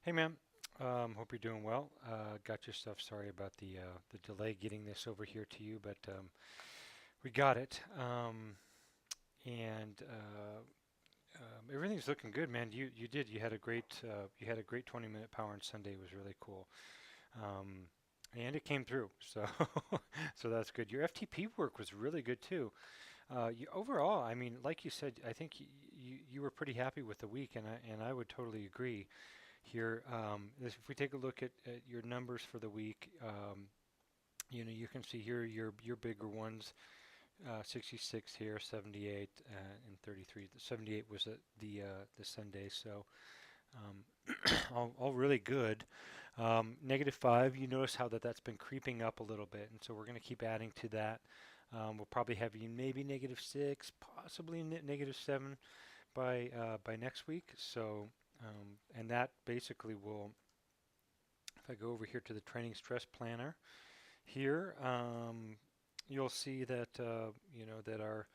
Hey, ma'am. Hope you're doing well. Got your stuff. Sorry about the delay getting this over here to you, but we got it. And Everything's looking good, man. You did. You had a great 20-minute power on Sunday. It was really cool. Um, and it came through. So so that's good. Your FTP work was really good too. Overall, I mean, like you said, I think you were pretty happy with the week, and I would totally agree here. If we take a look at your numbers for the week, you can see here your bigger ones, 66 here, 78, and 33. The 78 was the Sunday, so um, all really good. -5, you notice how that's been creeping up a little bit, and so we're going to keep adding to that. We'll probably have you maybe -6, possibly -7 by next week. So, and that basically will, if I go over here to the training stress planner here, you'll see that that our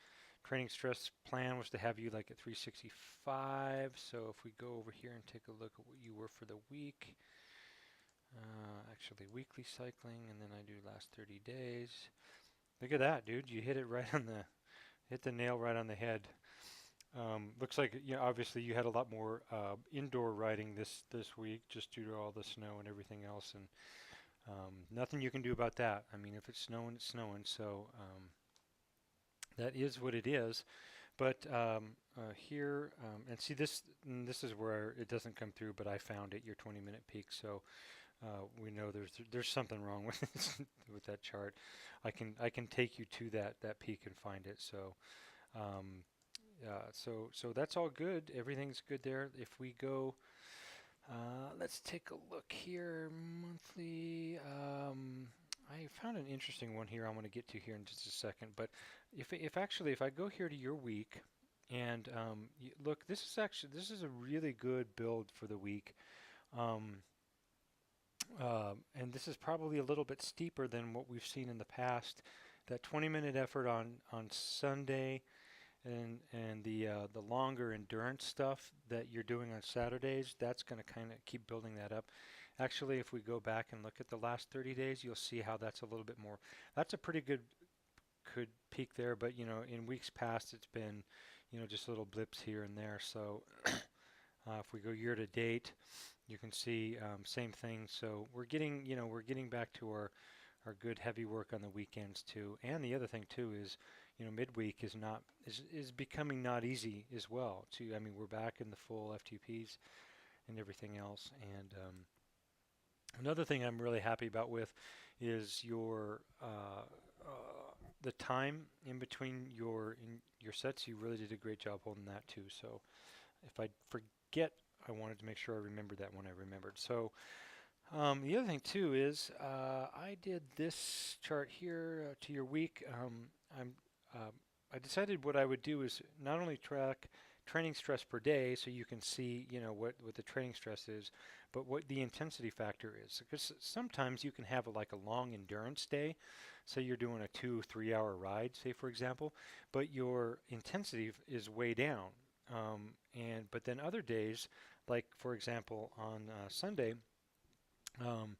training stress plan was to have you like at 365. So if we go over here and take a look at what you were for the week, actually weekly cycling, and then I do last 30 days. Look at that, dude! You hit the nail right on the head. Looks like obviously you had a lot more indoor riding this week just due to all the snow and everything else, and nothing you can do about that. I mean, if it's snowing, it's snowing. So that is what it is. But here, and see this is where it doesn't come through, but I found it, your 20-minute peak. So we know there's something wrong with with that chart. I can take you to that peak and find it. So. Um, so that's all good. Everything's good there. If we go, let's take a look here. Monthly. I found an interesting one here. I want to get to here in just a second. But if I go here to your week, and look, this is a really good build for the week. Um, and this is probably a little bit steeper than what we've seen in the past. That 20-minute effort on Sunday and the longer endurance stuff that you're doing on Saturdays, that's going to kind of keep building that up. Actually, if we go back and look at the last 30 days, you'll see how that's a little bit more. That's a pretty good peak there, but in weeks past, it's been just little blips here and there. So if we go year to date, you can see same thing. So we're getting back to our good heavy work on the weekends too. And the other thing too is, midweek is becoming not easy as well too. I mean, we're back in the full FTPs and everything else. And another thing I'm really happy about with is the time in between your sets. You really did a great job holding that too. So if I forget, I wanted to make sure I remembered that when I remembered. So the other thing too is I did this chart here to your week. Um, I decided what I would do is not only track training stress per day, so you can see what the training stress is, but what the intensity factor is. Because sometimes you can have like a long endurance day, say you're doing a 2 3 hour ride, say for example, but your intensity is way down. And but then other days, like for example on Sunday, um,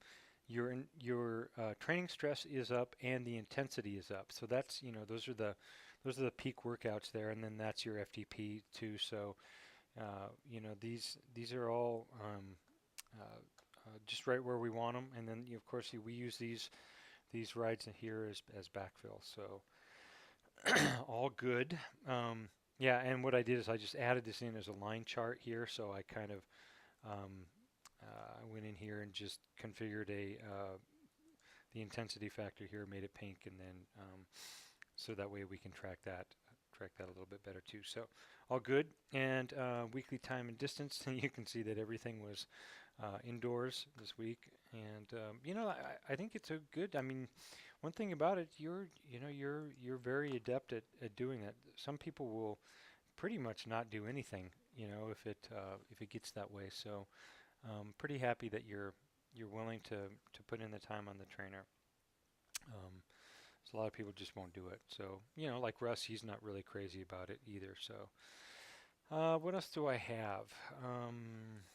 your training stress is up and the intensity is up. So that's those are the peak workouts there, and then that's your FTP too. So these are all just right where we want them, and then of course we use these rides in here as backfill. So all good. Yeah, and what I did is I just added this in as a line chart here, so I kind of um, I went in here and just configured the intensity factor here, made it pink, and then so that way we can track that a little bit better too. So all good. And weekly time and distance, you can see that everything was indoors this week. And I think it's a good. I mean, one thing about it, you're very adept at doing that. Some people will pretty much not do anything, if it gets that way. So pretty happy that you're willing to put in the time on the trainer. Um, so a lot of people just won't do it. So like Russ, he's not really crazy about it either. So What else do I have?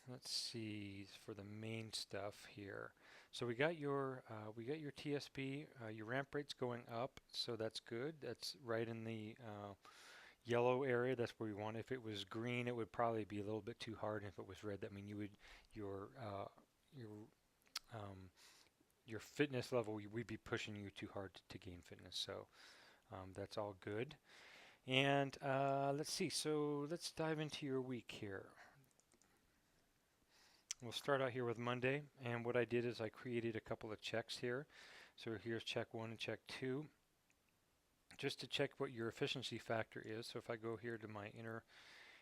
Let's see for the main stuff here. So we got your TSB. Your ramp rate's going up, so that's good. That's right in the yellow area. That's where we want. If it was green, it would probably be a little bit too hard. And if it was red, that mean you would your um, your fitness level, we'd be pushing you too hard to gain fitness. So that's all good. And let's see. So let's dive into your week here. We'll start out here with Monday. And what I did is I created a couple of checks here. So here's check 1 and check 2, just to check what your efficiency factor is. So if I go here to my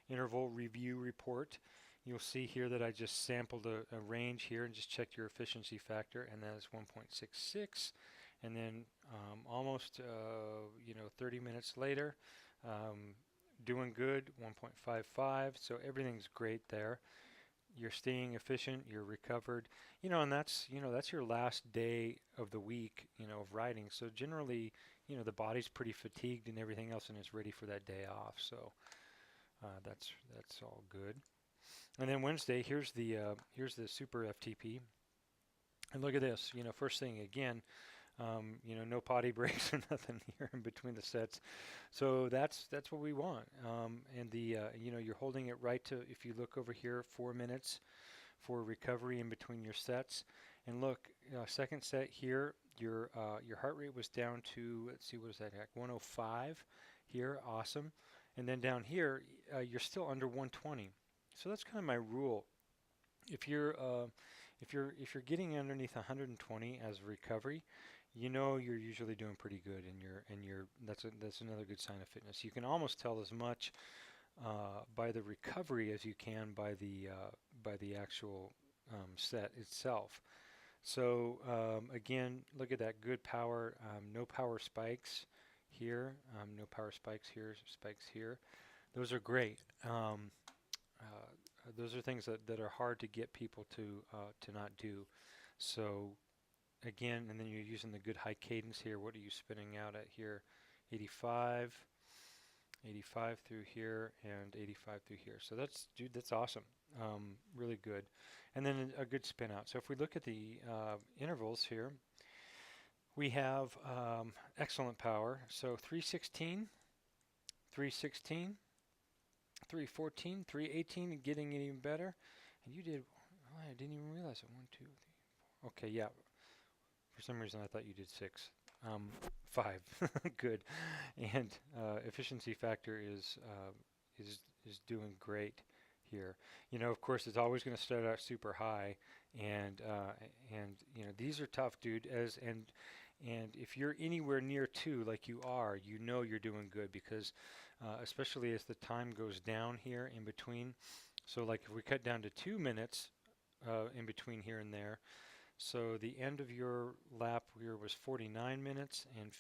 interval review report, you'll see here that I just sampled a range here and just checked your efficiency factor, and that is 1.66. And then almost 30 minutes later, doing good, 1.55. So everything's great there. You're staying efficient, you're recovered, and that's your last day of the week, of riding. So generally, the body's pretty fatigued and everything else, and it's ready for that day off. So that's all good. And then Wednesday, here's the Super FTP, and look at this. First thing again, no potty breaks or nothing here in between the sets. So that's what we want. And you're holding it right to, if you look over here, 4 minutes for recovery in between your sets. And look, second set here, your heart rate was down to, let's see, what is that at? 105 here, awesome. And then down here, you're still under 120. So that's kind of my rule. If you're getting underneath 120 as recovery, you're usually doing pretty good, and that's another good sign of fitness. You can almost tell as much by the recovery as you can by the actual set itself. So again, look at that, good power, no power spikes here, no power spikes here, spikes here. Those are great. Those are things that are hard to get people to not do. So again, and then you're using the good high cadence here. What are you spinning out at here? 85, 85 through here, and 85 through here. So that's awesome. Really good. And then a good spin out. So if we look at the intervals here, we have excellent power. So 316, 316, 314, 318, and getting it even better. And you did, oh, I didn't even realize it. 1, 2, 3, 4. Okay, yeah. For some reason, I thought you did 6. 5. Good. And efficiency factor is doing great here. Of course, it's always going to start out super high, and these are tough, dude. And if you're anywhere near 2, like you are, you're doing good, because especially as the time goes down here in between. So like if we cut down to 2 minutes in between here and there. So the end of your lap here was 49 minutes and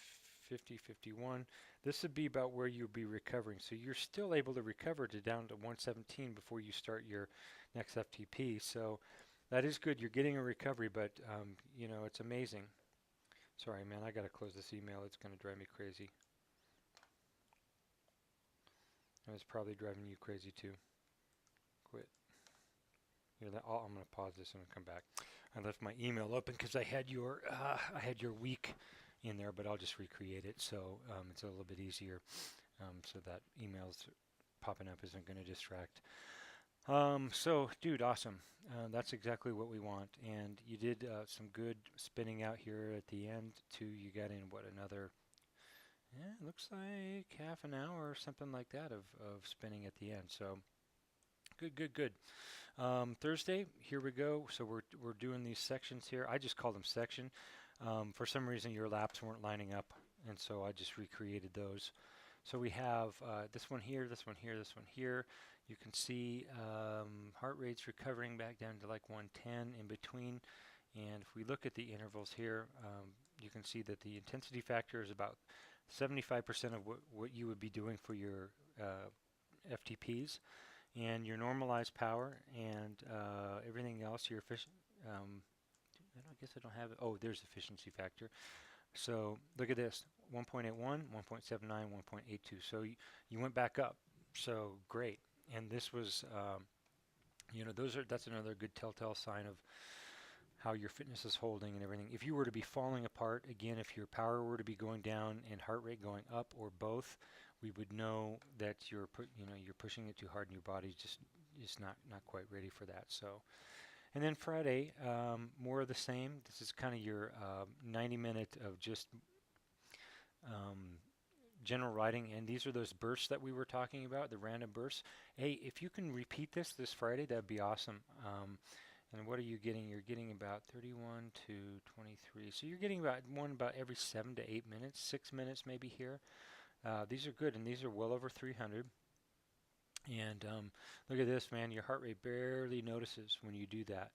51. This would be about where you'll be recovering. So you're still able to recover to down to 117 before you start your next FTP. So that is good. You're getting a recovery, but it's amazing. Sorry, man, I got to close this email. It's going to drive me crazy. And it's probably driving you crazy too. Quit. Here, I'm going to pause this and come back. I left my email open because I had your week in there, but I'll just recreate it, so it's a little bit easier, so that emails popping up isn't going to distract. So, dude, awesome. That's exactly what we want. And you did some good spinning out here at the end too. You got in another? Yeah, it looks like half an hour or something like that of spinning at the end. So, good. Thursday, here we go. So we're doing these sections here. I just called them section. For some reason, your laps weren't lining up, and so I just recreated those. So we have this one here, this one here, this one here. You can see heart rates recovering back down to like 110 in between. And if we look at the intervals here, you can see that the intensity factor is about 75% of what you would be doing for your FTPs. And your normalized power and everything else, your efficient, I guess I don't have it. Oh, there's efficiency factor. So look at this, 1.81, 1.79, 1.82. So you went back up. So great. and this was, that's another good telltale sign of how your fitness is holding and everything. If you were to be falling apart, again, if your power were to be going down and heart rate going up or both, we would know that you're pushing it too hard and your body's just not quite ready for that. So, and then Friday, more of the same. This is kind of your 90 minute of just um, general riding, and these are those bursts that we were talking about, the random bursts. Hey, if you can repeat this Friday, that'd be awesome. And what are you getting? You're getting about 31 to 23. So you're getting about every 7 to 8 minutes, 6 minutes maybe here. These are good, and these are well over 300. And look at this, man. Your heart rate barely notices when you do that.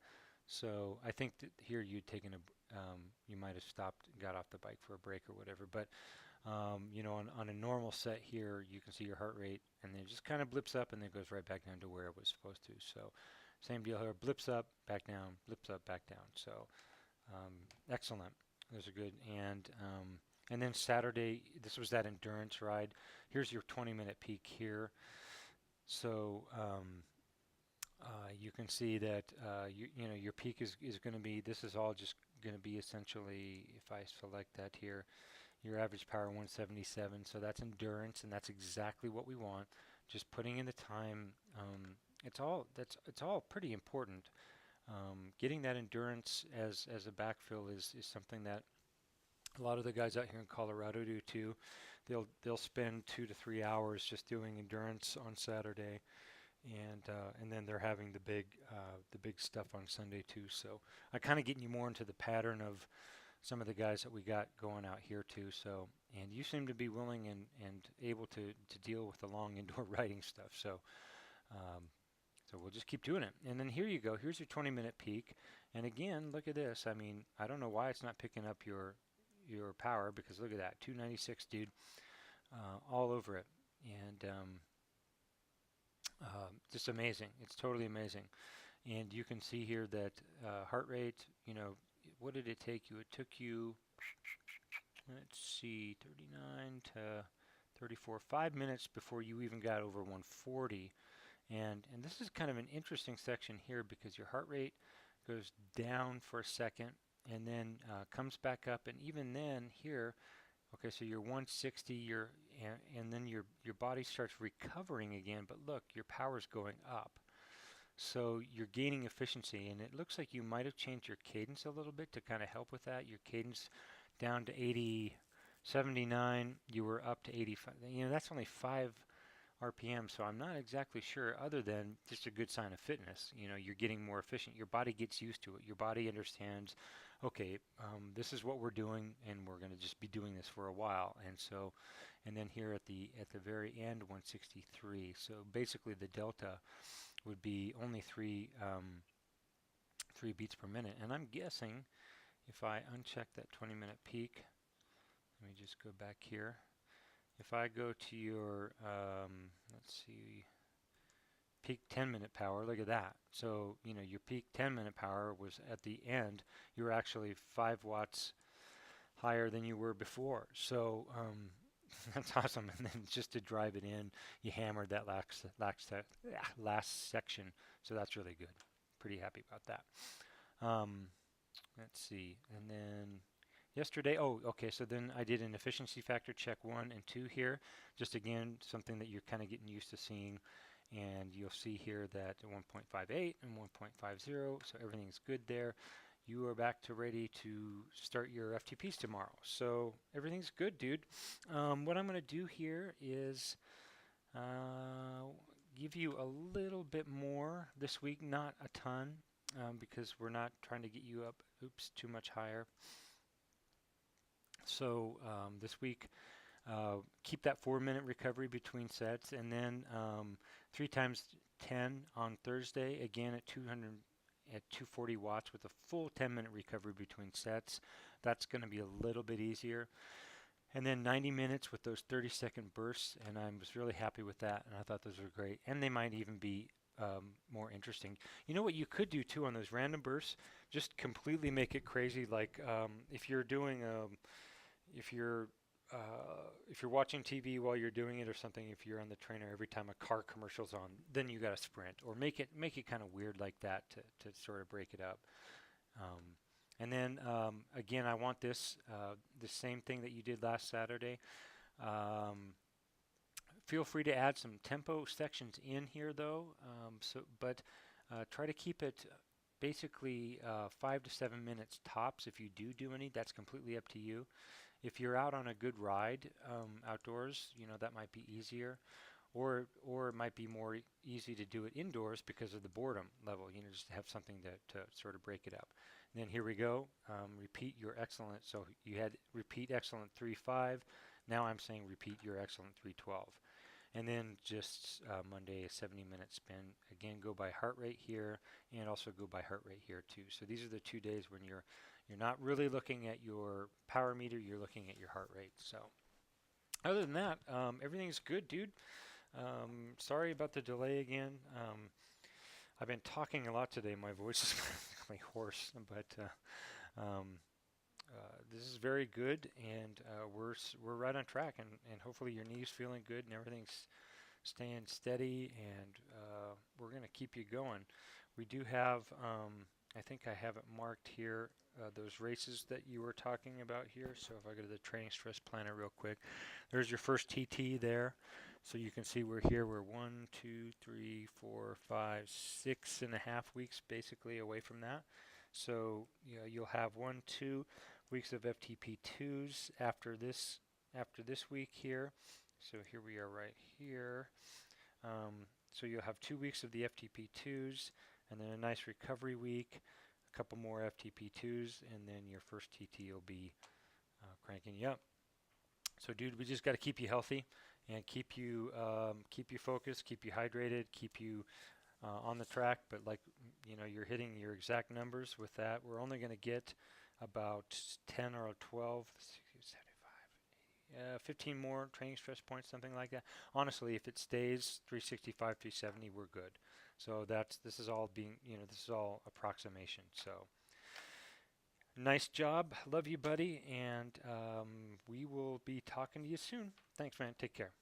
So I think that here you might have stopped, got off the bike for a break or whatever. But on a normal set here, you can see your heart rate, and then it just kind of blips up, and then goes right back down to where it was supposed to. So same deal here, blips up, back down, blips up, back down. So excellent. Those are good. And then Saturday, this was that endurance ride. Here's your 20-minute peak here. So you can see that your peak is going to be, this is all just going to be essentially, if I select that here, your average power 177. So that's endurance, and that's exactly what we want. Just putting in the time. It's all pretty important. Getting that endurance as a backfill is something that a lot of the guys out here in Colorado do too. They'll spend 2 to 3 hours just doing endurance on Saturday, and then they're having the big stuff on Sunday too. So I kind of getting you more into the pattern of some of the guys that we got going out here too. So, and you seem to be willing and able to deal with the long indoor riding stuff. So so we'll just keep doing it. And then here you go. Here's your 20-minute peak. And again, look at this. I mean, I don't know why it's not picking up your power, because look at that, 296, dude, all over it. And just amazing. It's totally amazing. And you can see here that heart rate, what did it take you? It took you, let's see, 39 to 34, 5 minutes before you even got over 140. And this is kind of an interesting section here, because your heart rate goes down for a second and then comes back up, and even then here, okay, so you're 160, and then your body starts recovering again, but look, your power's going up. So you're gaining efficiency, and it looks like you might have changed your cadence a little bit to kind of help with that. Your cadence down to 80, 79, you were up to 85. That's only 5 RPM, so I'm not exactly sure, other than just a good sign of fitness. You're getting more efficient. Your body gets used to it. Your body understands, okay, this is what we're doing, and we're going to just be doing this for a while. And then here at the very end, 163. So basically, the delta would be only 3 beats per minute. And I'm guessing if I uncheck that 20-minute peak, let me just go back here. If I go to your, let's see, peak 10-minute power, look at that. So, your peak 10-minute power was at the end. You were actually 5 watts higher than you were before. So, that's awesome. And then just to drive it in, you hammered that last section. So that's really good. Pretty happy about that. Let's see. And then yesterday, okay, so then I did an efficiency factor check 1 and 2 here. Just again, something that you're kind of getting used to seeing. And you'll see here that 1.58 and 1.50, so everything's good there. You are back to ready to start your FTPs tomorrow. So everything's good, dude. What I'm going to do here is give you a little bit more this week, not a ton, because we're not trying to get you up, too much higher. So this week, keep that 4-minute recovery between sets, and then 3 times 10 on Thursday, again at 240 watts with a full 10-minute recovery between sets. That's going to be a little bit easier. And then 90 minutes with those 30-second bursts, and I was really happy with that, and I thought those were great. And they might even be more interesting. You know what you could do too on those random bursts? Just completely make it crazy. Like if you're doing, if you're if you're watching TV while you're doing it or something, if you're on the trainer every time a car commercial's on, then you got to sprint or make it kind of weird like that to sort of break it up. Um, and then again, I want this the same thing that you did last Saturday. Um, Feel free to add some tempo sections in here though. But try to keep it basically 5 to 7 minutes tops. If you do any, that's completely up to you. If you're out on a good ride outdoors, that might be easier, or it might be more easy to do it indoors because of the boredom level. Just have something to sort of break it up. And then here we go. Repeat your excellent. So you had repeat excellent 3-5. Now I'm saying repeat your excellent 3-12. And then just Monday, a 70-minute spin. Again, go by heart rate here, and also go by heart rate here too. So these are the 2 days when you're not really looking at your power meter, you're looking at your heart rate. So other than that, everything's good, dude. Sorry about the delay again. I've been talking a lot today. My voice is practically hoarse, but this is very good, and we're right on track, and hopefully your knee's feeling good and everything's staying steady, and we're going to keep you going. We do have, I think I have it marked here, those races that you were talking about here. So if I go to the training stress planner real quick, there's your first TT there. So you can see we're here. We're 1, 2, 3, 4, 5, 6.5 weeks basically away from that. So you'll have 1, 2 weeks of FTP2s after this week here. So here we are right here. So you'll have 2 weeks of the FTP2s, and then a nice recovery week, a couple more FTP2s, and then your first TT will be cranking you up. So dude, we just got to keep you healthy and keep you focused, keep you hydrated, keep you on the track. But like you're hitting your exact numbers with that. We're only going to get about 10 or 12, 75, 15 more training stress points, something like that. Honestly, if it stays 365, 370, we're good. So this is all approximation. So nice job. Love you, buddy. And we will be talking to you soon. Thanks, man. Take care.